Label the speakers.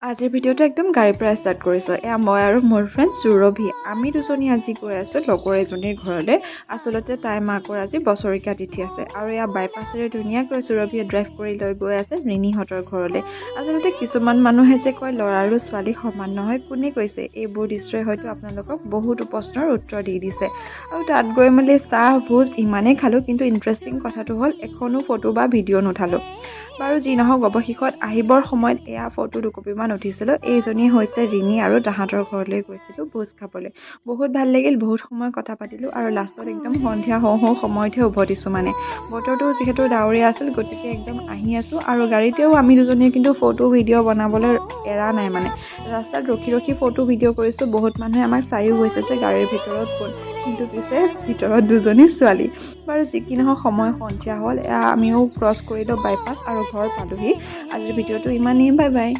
Speaker 1: আজিৰ ভিডিঅ'টো একদম গাড়ীৰ পৰা ষ্টাৰ্ট কৰিছোঁ। এয়া মই আৰু মোৰ ফ্ৰেণ্ড সুৰভি। আমি দুজনী আজি গৈ আছোঁ লগৰ এজনীৰ ঘৰলৈ। আচলতে তাইৰ মাকৰ আজি বছৰেকীয়া তিথি আছে আৰু এয়া বাইপাছেৰে ধুনীয়াকৈ সুৰভিয়ে ড্ৰাইভ কৰি লৈ গৈ আছে ৰিণীহঁতৰ ঘৰলৈ। আচলতে কিছুমান মানুহে যে কয় ল'ৰা আৰু ছোৱালী সমান নহয়, কোনে কৈছে? এইবোৰ দৃশ্যই হয়তো আপোনালোকক বহুতো প্ৰশ্নৰ উত্তৰ দি দিছে। আৰু তাত গৈ মেলি চাহ ভোজ ইমানেই খালোঁ, কিন্তু ইণ্টাৰেষ্টিং কথাটো হ'ল এখনো ফটো বা ভিডিঅ' নুঠালোঁ। বাৰু যি নহওক, অৱশেষত আহিবৰ সময়ত এয়া ফটো দুকপিমান উঠিছিলোঁ। এইজনী হৈছে ৰিণী আৰু তাহাঁতৰ ঘৰলৈ গৈছিলোঁ ভোজ খাবলৈ। বহুত ভাল লাগিল, বহুত সময় কথা পাতিলোঁ আৰু লাষ্টত একদম সন্ধিয়া হওঁ হওঁ সময়তহে উভতিছোঁ। মানে বতৰটো যিহেতু ডাৱৰীয়া আছিল, গতিকে একদম আহি আছোঁ আৰু গাড়ীতেও আমি দুজনীয়ে কিন্তু ফটো ভিডিঅ' বনাবলৈ এৰা নাই। মানে ৰাস্তাত ৰখি ৰখি ফটো ভিডিঅ' কৰিছোঁ। বহুত মানুহে আমাক চায়ো গৈছে যে গাড়ীৰ ভিতৰত কোন, কিন্তু পিছে ভিতৰত দুজনী ছোৱালী। বাৰু যি কি নহওক, সময় সন্ধিয়া হ'ল, আমিও ক্ৰছ কৰিলোঁ বাইপাছ আৰু ঘৰ পালোহি। আজিৰ ভিডিঅ'টো ইমানেই, বাই বাই।